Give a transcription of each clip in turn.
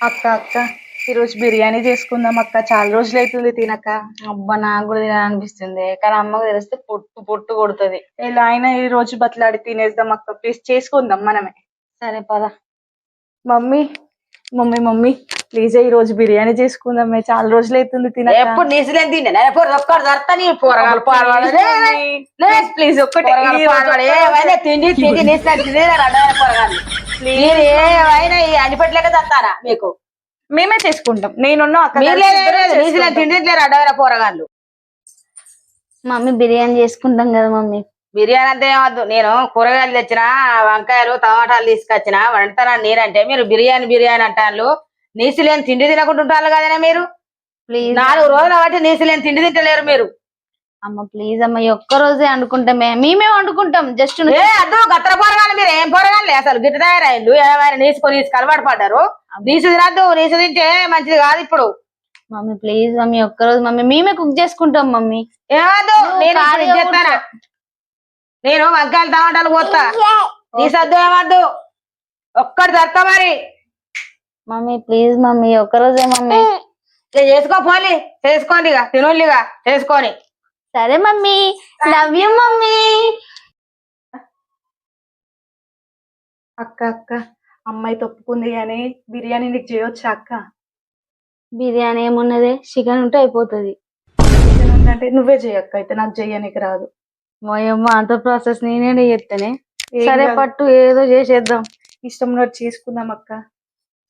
అక్క అక్క ఈరోజు బిర్యానీ చేసుకుందాం అక్క. చాలా రోజులు అవుతుంది తినక. అబ్బా నాకు కూడా తినాలనిపిస్తుంది కానీ అమ్మకు తెలిస్తే పొట్టు పొట్టు కొడుతుంది. ఎలా అయినా ఈ రోజు బతలాడి తినేద్దాం అక్క. ప్లీజ్ చేసుకుందాం మనమే. సరే పద. మమ్మీ మమ్మీ మమ్మీ ప్లీజ్ ఈ రోజు బిర్యానీ చేసుకుందామే. చాలా రోజులు అవుతుంది తినక. ఎప్పుడు నీసులేం తిండే ఒక్కడు దొరకని పోరగాలు ప్లీజ్ ఒక్కటి ఏమైనా తిండి తిండి నీసులు పోరగాలు మీరు ఏమైనా ఈ అడిపెట్లేక తత్తారా మీకు మేమే చేసుకుంటాం. నేనున్నా అక్క నీసులేం తిండి అడ్డమైన పోరగాళ్ళు. మమ్మీ బిర్యానీ చేసుకుంటాం కదా మమ్మీ. బిర్యానీ అంతా ఏమద్దు. నేను కూరగాయలు తెచ్చిన వంకాయలు టమాటాలు తీసుకొచ్చిన వండుతానని నేనంటే మీరు బిర్యానీ బిర్యానీ అంటారు. నీసులేని తిండి తినకుంటుంటారు కదనే మీరు. ప్లీజ్ 4 రోజులు బట్టి నీసులేని తిండి తింటలేరు మీరు. అమ్మ ప్లీజ్ అమ్మ ఈ ఒక్క రోజే వండుకుంటామే. మేమే వండుకుంటాం జస్ట్. అద్దు గత్ర పోరగాలి మీరు ఏం పోరగాలి అసలు గిట్ట తయారైండు. ఏమైనా నీసుకొని అలవాటు పడ్డారు. నీసు తినద్దు. నీసు తింటే మంచిది కాదు ఇప్పుడు. మమ్మీ ప్లీజ్ మమ్మీ ఒక్క రోజు మమ్మీ మేమే కుక్ చేసుకుంటాం మమ్మీ. ఏమద్దు నేను చెప్తానా. నేను వంకాయలు టమాటాలు పోతా. నీసద్దు ఏమద్దు. ఒక్కటి దొరక మరి మమ్మీ ప్లీజ్ మమ్మీ ఒక్క రోజే మమ్మీ. చేసుకో పోలి చేసుకోండి ఇక తినోళ్ళిగా చేసుకొని. సరే మమ్మీ లవ్ యూ మమ్మీ. అక్క అక్క అమ్మాయి తప్పుకుంది కానీ బిర్యానీ నీకు చేయొచ్చా అక్క? బిర్యానీ ఏమున్నదే చికెన్ ఉంటే అయిపోతుంది. చికెన్ ఉందంటే నువ్వే చేయక్క. అయితే నాకు చెయ్యనికి రాదు. మోయమ్మ అంత ప్రాసెస్ నేనే చేస్తానే. సరే పట్టు ఏదో చేసేద్దాం. ఇష్టం ఉన్నట్టు చేసుకుందాం అక్క.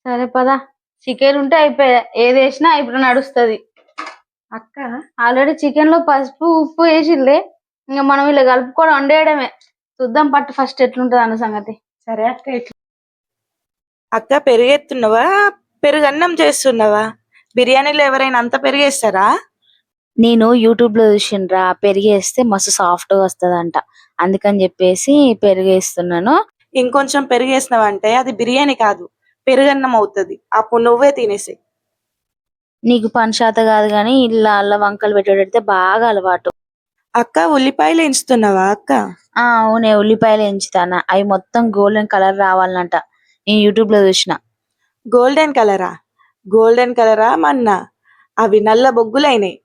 సరే పదా. చికెన్ ఉంటే అయిపోయా. ఏది వేసినా ఇప్పుడు నడుస్తుంది. అక్క ఆల్రెడీ చికెన్ లో పసుపు ఉప్పు వేసిలే. ఇంకా మనం ఇలా కలుపుకొని వండేయడమే. చూద్దాం పట్టు ఫస్ట్ ఎట్లుంటది అన్న సంగతి. సరే అక్క. అక్క పెరుగెత్తున్నావా పెరుగన్నం చేస్తున్నావా? బిర్యానీలో ఎవరైనా అంత పెరిగేస్తారా? నేను యూట్యూబ్ లో చూసిండ్రా పెరిగేస్తే మస్తు సాఫ్ట్ గా వస్తదంట. అందుకని చెప్పేసి పెరిగేస్తున్నాను. ఇంకొంచెం పెరిగేసినావంటే అది బిర్యానీ కాదు పెరుగన్నం అవుతుంది. అప్పుడు నువ్వే తినేసి. నీకు పని శాత కాదు కానీ ఇల్లు అల్ల వంకలు పెట్టేటైతే బాగా అలవాటు. అక్క ఉల్లిపాయలు ఎంచుతున్నావా అక్క? అవునే ఉల్లిపాయలు ఎంచుతానా. అవి మొత్తం గోల్డెన్ కలర్ రావాలనంట. నేను యూట్యూబ్ లో చూసిన. గోల్డెన్ కలరా? గోల్డెన్ కలరా మన్నా? అవి నల్ల బొగ్గులైనాయి.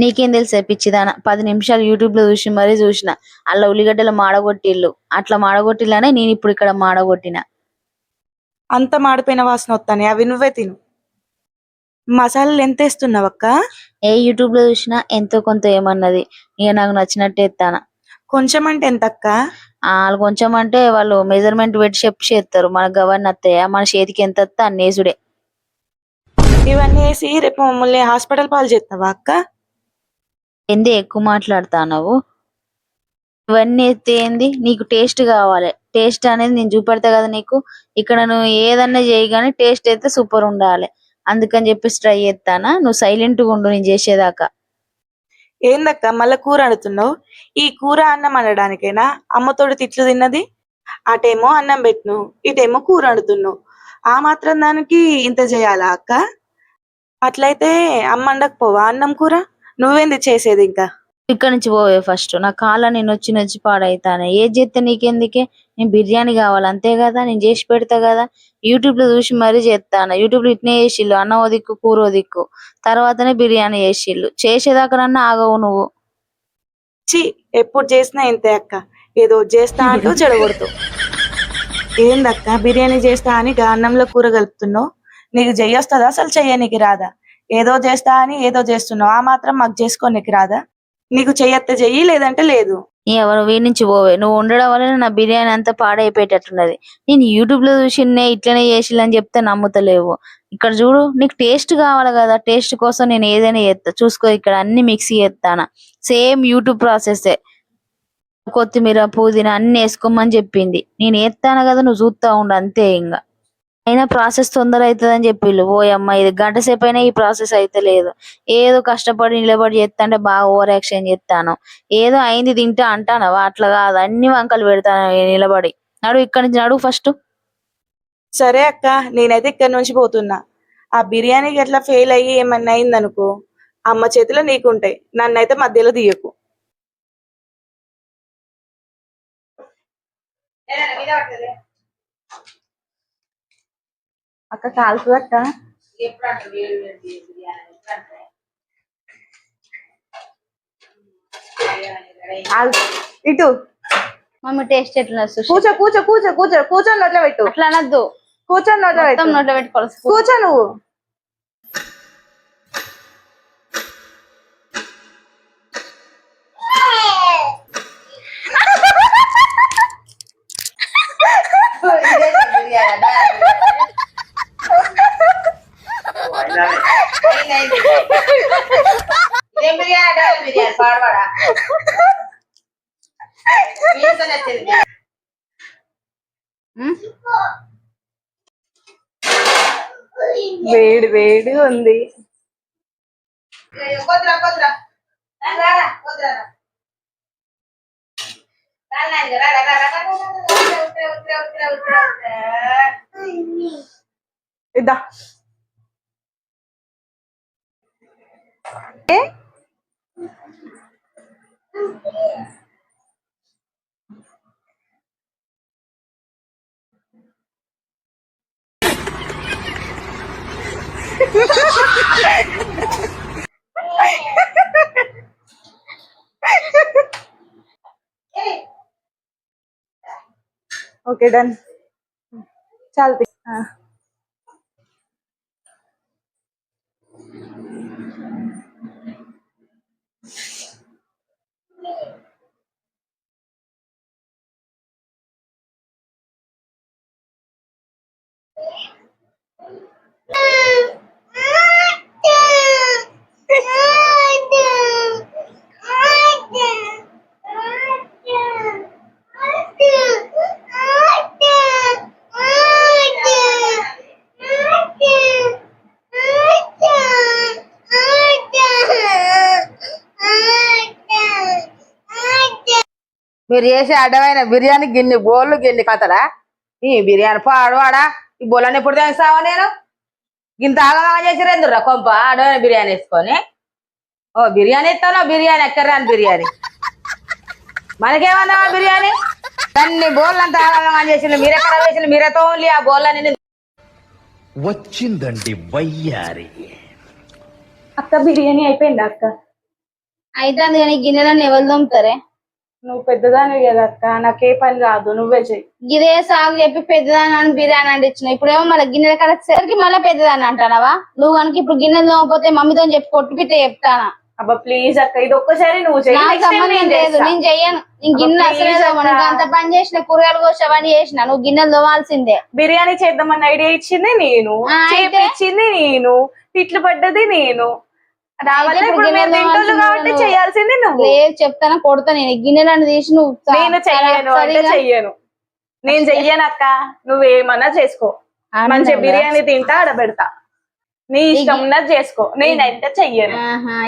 నీకేం తెలుసా పిచ్చిదానా. 10 నిమిషాలు యూట్యూబ్ లో చూసి మరీ చూసిన. అలా ఉల్లిగడ్డలు మాడగొట్టిల్లు. అట్లా మాడగొట్టిల్లనే నేను ఇప్పుడు ఇక్కడ మాడగొట్టిన. అంత మాడిపోయిన వాసన వస్తానే. అవి నువ్వే తిను. మసాలాలు ఎంత వేస్తున్నావు అక్క? ఏ యూట్యూబ్ లో చూసినా ఎంతో కొంత ఏమన్నది. ఇక నాకు నచ్చినట్టు ఎత్తాన. కొంచెం అంటే ఎంత అక్క? వాళ్ళు కొంచెం అంటే వాళ్ళు మెజర్మెంట్ పెట్టి చెప్పి చేస్తారు. మనకు గవర్న అత్తయ్య మన చేతికి ఎంత వస్తే అన్నేసుడే. ఇవన్నీ వేసి రేపు మమ్మల్ని హాస్పిటల్ పాలు చేస్తావా అక్క? ఏంది ఎక్కువ మాట్లాడుతావు? ఇవన్నీ ఎత్తే ఏంది? నీకు టేస్ట్ కావాలి. టేస్ట్ అనేది నేను చూపెడతా కదా నీకు. ఇక్కడ నువ్వు ఏదన్నా చేయగానే టేస్ట్ అయితే సూపర్ ఉండాలి. అందుకని చెప్పేసి ట్రై చేస్తానా. నువ్వు సైలెంట్ గా ఉండు నేను చేసేదాకా. ఏందక్క మళ్ళా కూర అడుగుతున్నావు? ఈ కూర అన్నం అనడానికైనా అమ్మతోటి తిట్లు తిన్నది? అటేమో అన్నం పెట్టిను ఇటేమో కూర వండుతున్నావు. ఆ మాత్రం దానికి ఇంత చేయాలా అక్క? అట్లయితే అమ్మ వండకపోవా అన్నం కూర? నువ్వేంది చేసేది ఇంకా? ఇక్కడ నుంచి పోవే ఫస్ట్. నా కాళ్ళ నేను వచ్చి పాడైతాను. ఏది చేస్తే నీకెందుకే? నేను బిర్యానీ కావాలి అంతే కదా. నేను చేసి పెడతా కదా. యూట్యూబ్ లో చూసి మరీ చేస్తాను. యూట్యూబ్ లో ఇట్నే చేసిళ్ళు. అన్నం ఓ దిక్కు కూర ఓ దిక్కు. తర్వాతనే బిర్యానీ చేసిళ్ళు. చేసేదాకానన్నా ఆగవు నువ్వు. చి ఎప్పుడు చేసినా ఇంతే అక్క. ఏదో చేస్తా అంటూ చెడగొడుతావు. ఏందక్క బిర్యానీ చేస్తా అని అన్నంలో కూర కలుపుతున్నావు? నీకు చెయ్యొస్తుందా? అసలు చెయ్యనీకి రాదా? ఏదో చేస్తా అని ఏదో చేస్తున్నావు. ఆ మాత్రం మాకు చేసుకోనీకి రాదా? నీకు చెయ్యొత్తే చెయ్యి లేదంటే లేదు. ఎవరు వీడి నుంచి పోవే. నువ్వు ఉండడం వల్ల నా బిర్యానీ అంతా పాడైపోయేటట్టున్నది. నేను యూట్యూబ్ లో చూసినే ఇట్లనే చేసిల్లని చెప్తే నమ్ముతలేవు. ఇక్కడ చూడు నీకు టేస్ట్ కావాలి కదా. టేస్ట్ కోసం నేను ఏదైనా చేస్తా. చూసుకో ఇక్కడ అన్ని మిక్సీ చేస్తానా. Same YouTube process. కొత్తిమీర పుదీనా అన్ని వేసుకోమని చెప్పింది. నేను వేస్తాను కదా నువ్వు చూస్తా ఉండు అంతే. ఇంకా అయినా ప్రాసెస్ తొందర అవుతుందని చెప్పిళ్ళు. ఓయమ్మ ఇది గంట సేపు అయినా ఈ ప్రాసెస్ అయితే లేదు. ఏదో కష్టపడి నిలబడి చేస్తాంటే బాగా ఓవర్ యాక్షన్ చేస్తాను. ఏదో అయింది తింటా అంటానవా? అట్లా కాదు అన్ని వంకలు పెడతాను నిలబడి. నడు ఇక్కడి నుంచి నడు ఫస్ట్. సరే అక్క నేనైతే ఇక్కడి నుంచి పోతున్నా. ఆ బిర్యానీకి ఎట్లా ఫెయిల్ అయ్యి ఏమన్నా అయిందనుకో అమ్మ చేతిలో నీకుంటాయి. నన్నైతే మధ్యలో తీయకు. అక్క కాలుతుంది అక్క. ఎప్పుడు అంటారు వేడి వేడి బిర్యానీ ఎప్పుడు అంటారు? ఇటు మమ్మీ టేస్ట్ ఎట్లా సుషి? కూర్చో కూర్చో కూర్చో కూర్చో కూర్చొని నోట్లో పెట్టు. అట్లా అనద్దు, కూర్చొని నోట్లో మొత్తం పెట్టు. నోట్లో పెట్టుకోవాలి. కూర్చో నువ్వు. ఇదేం బిర్యానీ అంటే బిర్యానీ పాడవాడా వేడి వేడి ఉంది. కొద్దిరా కొద్దిరా రారా కొద్దిరా ఇద్దా ఓకే డన్. చాలు. మీరు చేసే అడ్డమైన బిర్యానీ గిన్ని బోళ్ళు గిన్ని కథలా? ఈ బిర్యానీ పాడవాడా? ఈ బోళ్ళని ఎప్పుడు తెస్తావా? నేను గింత ఆగమా చేసి రెందురా కొంప అడ్డమైన బిర్యానీ వేసుకొని. ఓ బిర్యానీ ఇస్తాను, బిర్యానీ ఎక్కర్రాని బిర్యానీ మనకేమన్నా బిర్యానీ? అన్ని బోళ్ళు అంతా ఆగమా చేసిన మీరెక్కడ వేసిన మీరేతో ఓన్లీ ఆ బోళ్ళని. వచ్చిందండి వయ్యారి. అక్క బిర్యానీ అయిపోయిందా అక్క? అయితే కానీ గిన్నెలను ఎవరు తోముతారే? నువ్వు పెద్దదానివి కదా అక్క, నాకే పని రాదు, నువ్వే చెయ్యి. గిదే సాగు చెప్పి పెద్దదాని అని బిర్యానీ అంటే ఇచ్చిన, ఇప్పుడేమో మళ్ళీ గిన్నెల కడసరికి మళ్ళీ పెద్దదాన్ని అంటానవా? నువ్వు కనుక ఇప్పుడు గిన్నెలు తోమకపోతే మమ్మీతో చెప్పి కొట్టిపితే చెప్తానా? అబ్బా ప్లీజ్ అక్క, ఇది ఒక్కసారి నువ్వు చెయ్యి. నాకు Next time సంబంధం నేను లేదు, చేస్తా. నేను చెయ్యను. నేను గిన్నెలు అబ్బా, అసలే please తోమను. అక్క. ఇంకా అంత పని చేసిన, కూరగాయలు కోసవని చేసిన, నువ్వు గిన్నెలు తోమాల్సిందే. బిర్యానీ చేద్దామన్న ఐడియా ఇచ్చింది నేను, అయితే? చేపించింది నేను, తిట్లు పడ్డది నేను. రావాలా ఇప్పుడు ఇప్పుడు మేము గిన్నెలు తింటోళ్ళు కాబట్టి తోమాల్సింది చేయాల్సింది నువ్వు. లేదు చెప్తాను, కొడతా. నేను గిన్నెలను తీసి నువ్వు నేను చెయ్యను అంటే చెయ్యను. నేను చెయ్యను అక్క, నువ్వేమన్నా చేసుకో. మంచిగా బిర్యానీ తింటా, ఆడబెడతా. నీ ఇష్టం ఉన్నది చేసుకో, నేనైతే చెయ్యను.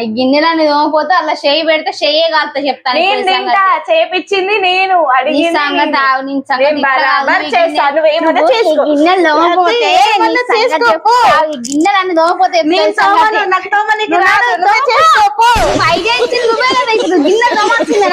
ఈ గిన్నెలని తోమపోతే అలా చెయ్యి పెడితే చెయ్యే కాస్త చెప్తాను. నేను తింటా, చేపించింది నేను, అడిగింది సంగతి నేను. ఆగు, నీ సంగతి నేను ఇట్లా కాదు. బరాబర్ ఈ చేస్తా, నువ్వేమన్నా నువ్వు చేసుకో. ఈ గిన్నెలు తోమపోతే ఏమన్నా నీ సంగతి చేసుకో. చెప్పు. ఈ గిన్నెలన్నీ తోమపోతే నేను తోమను, నాకు తోమనీకి రాదు, నువ్వే చేసుకో. ఐడియా ఇచ్చింది నువ్వే కదా, ఇప్పుడు గిన్నెలు తోమాల్సిందే.